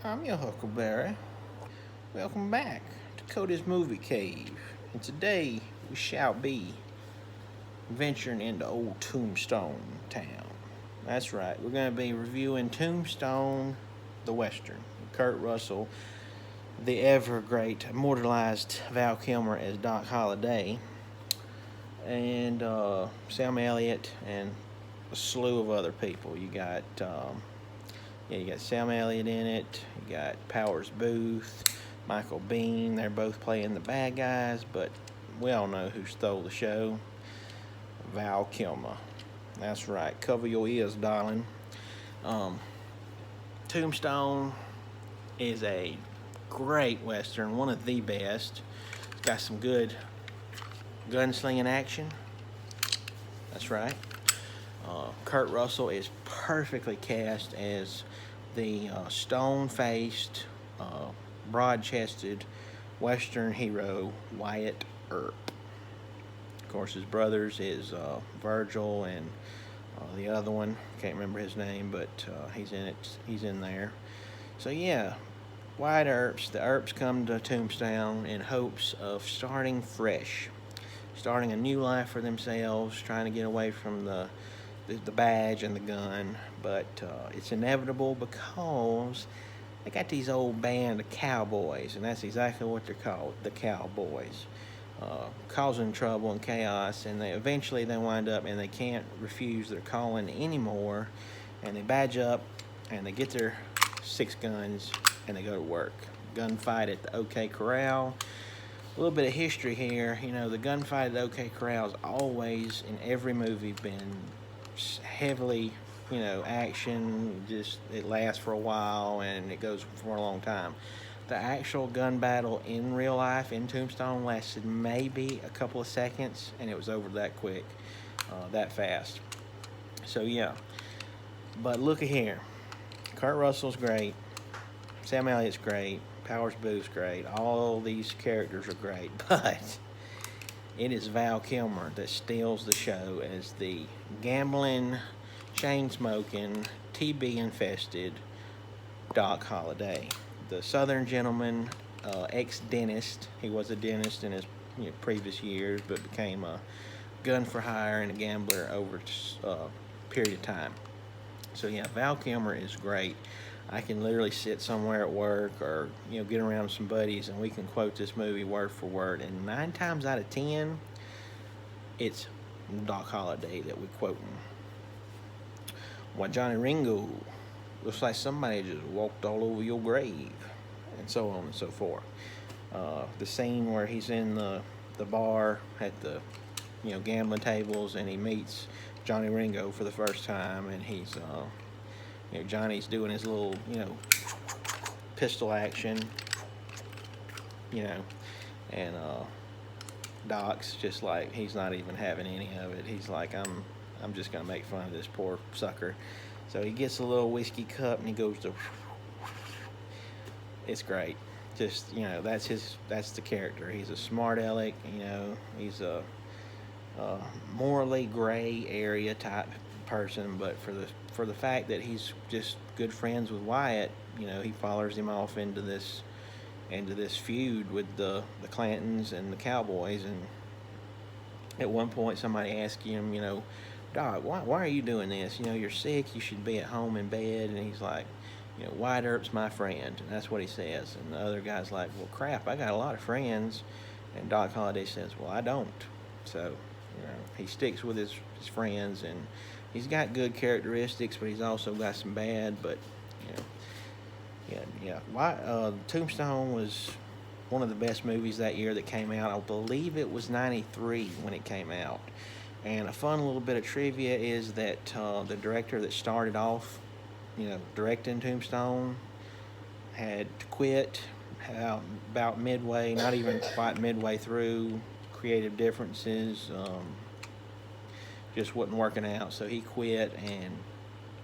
I'm your Huckleberry. Welcome back to Cody's Movie Cave. And today we shall be venturing into old Tombstone town. That's right, we're going to be reviewing Tombstone, the Western. Kurt Russell, the ever great immortalized Val Kilmer as Doc Holliday, and Sam Elliott, and a slew of other people. You got Sam Elliott in it. You got Powers Booth, Michael Bean. They're both playing the bad guys, but we all know who stole the show. Val Kilmer. That's right. Cover your ears, darling. Um, Tombstone is a great western, one of the best. It's got some good gunslinging action. That's right. Kurt Russell is perfectly cast as the stone-faced, broad-chested Western hero Wyatt Earp. Of course, his brothers is Virgil and the other one. Can't remember his name, but he's in it. He's in there. So yeah, Wyatt Earps. The Earps come to Tombstone in hopes of starting fresh, starting a new life for themselves, trying to get away from the badge and the gun, but it's inevitable because they got these old band of cowboys, and that's exactly what they're called, the cowboys, causing trouble and chaos, and eventually they wind up and they can't refuse their calling anymore, and they badge up and they get their 6 guns and they go to work. Gunfight at the OK Corral. A little bit of history here. You know, the gunfight at the OK Corral has always, in every movie, been heavily, action. Just it lasts for a while and it goes for a long time. The actual gun battle in real life in Tombstone lasted maybe a couple of seconds, and it was over that quick, that fast. So yeah, but look at here. Kurt Russell's great. Sam Elliott's great. Powers Booth's great. All these characters are great, but it is Val Kilmer that steals the show as the gambling, chain-smoking, TB-infested Doc Holliday. The Southern gentleman, ex-dentist. He was a dentist in his previous years, but became a gun for hire and a gambler over a period of time. So yeah, Val Kilmer is great. I can literally sit somewhere at work or get around with some buddies and we can quote this movie word for word. And 9 times out of 10, it's Doc Holliday that we quote him. Why, Johnny Ringo, looks like somebody just walked all over your grave, and so on and so forth. The scene where he's in the bar at the gambling tables and he meets Johnny Ringo for the first time, and he's Johnny's doing his little pistol action, and Doc's just like, he's not even having any of it. He's like, I'm just gonna make fun of this poor sucker. So he gets a little whiskey cup and he goes to. It's great. Just that's the character. He's a smart aleck. He's a morally gray area type person, but for the fact that he's just good friends with Wyatt, he follows him off into this feud with the Clantons and the Cowboys. And at one point somebody asked him, Doc, why are you doing this? You're sick, you should be at home in bed. And he's like, Wyatt Earp's my friend, and that's what he says. And the other guy's like, well, crap, I got a lot of friends. And Doc Holliday says, well, I don't. So he sticks with his friends, and he's got good characteristics, but he's also got some bad. But Tombstone was one of the best movies that year that came out. I believe it was '93 when it came out. And a fun little bit of trivia is that the director that started off, directing Tombstone, had to quit about midway, not even quite midway through. Creative differences just wasn't working out, so he quit, and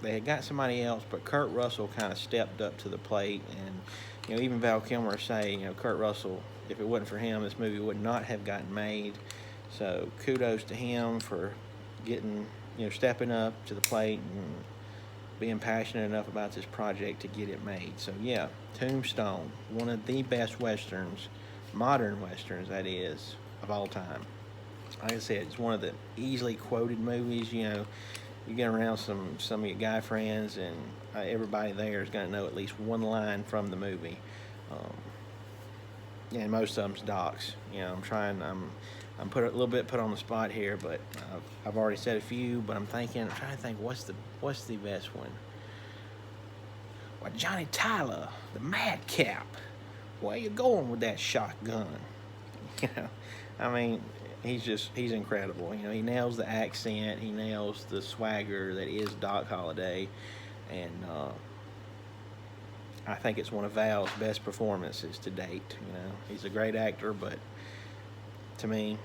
they had got somebody else, but Kurt Russell kind of stepped up to the plate. And even Val Kilmer say, Kurt Russell, if it wasn't for him, this movie would not have gotten made. So kudos to him for getting, stepping up to the plate and being passionate enough about this project to get it made. So yeah, Tombstone, one of the best westerns, modern westerns that is, of all time. Like I said, it's one of the easily quoted movies. You know, you get around some of your guy friends, and everybody there is going to know at least one line from the movie. And most of them's Doc's. You know, I'm put a little bit put on the spot here, but I've already said a few. But I'm trying to think what's the best one. Well, Johnny Tyler, the Madcap. Where you going with that shotgun? You know, I mean, he's incredible. You know, he nails the accent, he nails the swagger that is Doc Holliday, and I think it's one of Val's best performances to date. You know, he's a great actor, but to me,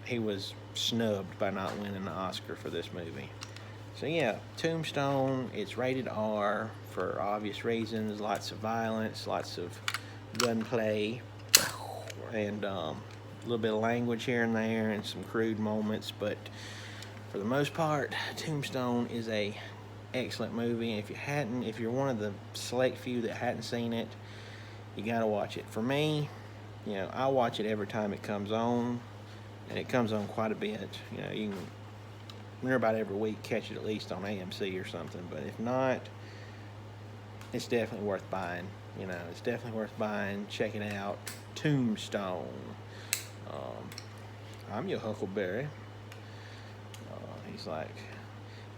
he was snubbed by not winning the Oscar for this movie. So yeah, Tombstone, it's rated R for obvious reasons. Lots of violence, lots of gunplay, and a little bit of language here and there, and some crude moments. But for the most part, Tombstone is a excellent movie. And if you're one of the select few that hadn't seen it, you gotta watch it. For me, you know, I watch it every time it comes on, and it comes on quite a bit. You know, you can about every week catch it at least on AMC or something. But if not, it's definitely worth buying. You know, it's definitely worth buying. Check it out. Tombstone. I'm your Huckleberry. He's like,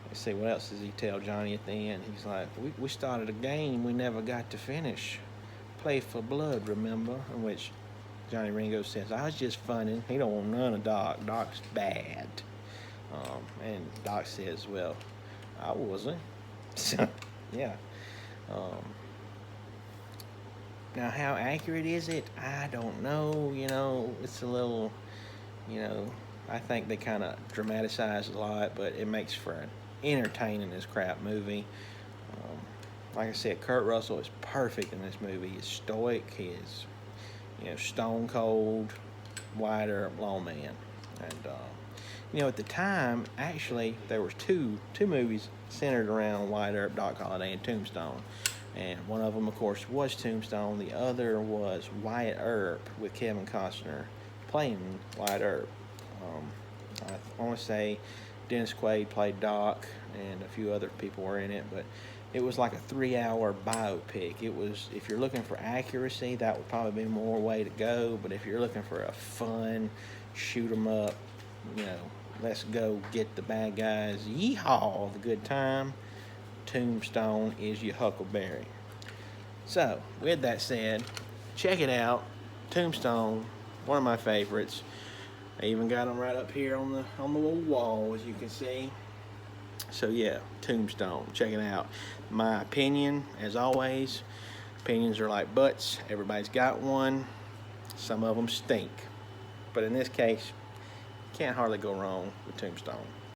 let's see, what else does he tell Johnny at the end? He's like, we started a game we never got to finish. Play for blood, remember? In which Johnny Ringo says, I was just funning. He don't want none of Doc. Doc's bad. And Doc says, well, I wasn't. So, yeah. Now, how accurate is it? I don't know. You know, it's a little, you know, I think they kind of dramatize a lot, but it makes for an entertaining as crap movie. Like I said, Kurt Russell is perfect in this movie. He's stoic. He is, you know, stone cold, Wyatt Earp lawman. And, you know, at the time, actually, there was two movies centered around Wyatt Earp, Doc Holliday, and Tombstone. And one of them, of course, was Tombstone. The other was Wyatt Earp with Kevin Costner playing Wyatt Earp. I want to say Dennis Quaid played Doc, and a few other people were in it, but it was like a 3-hour biopic. It was, if you're looking for accuracy, that would probably be more way to go. But if you're looking for a fun, shoot 'em up, you know, let's go get the bad guys, yeehaw, the good time, Tombstone is your Huckleberry. So, with that said, check it out. Tombstone, one of my favorites. I even got them right up here on the little wall, as you can see. So yeah, Tombstone, check it out. My opinion, as always, opinions are like butts. Everybody's got one. Some of them stink. But in this case, can't hardly go wrong with Tombstone.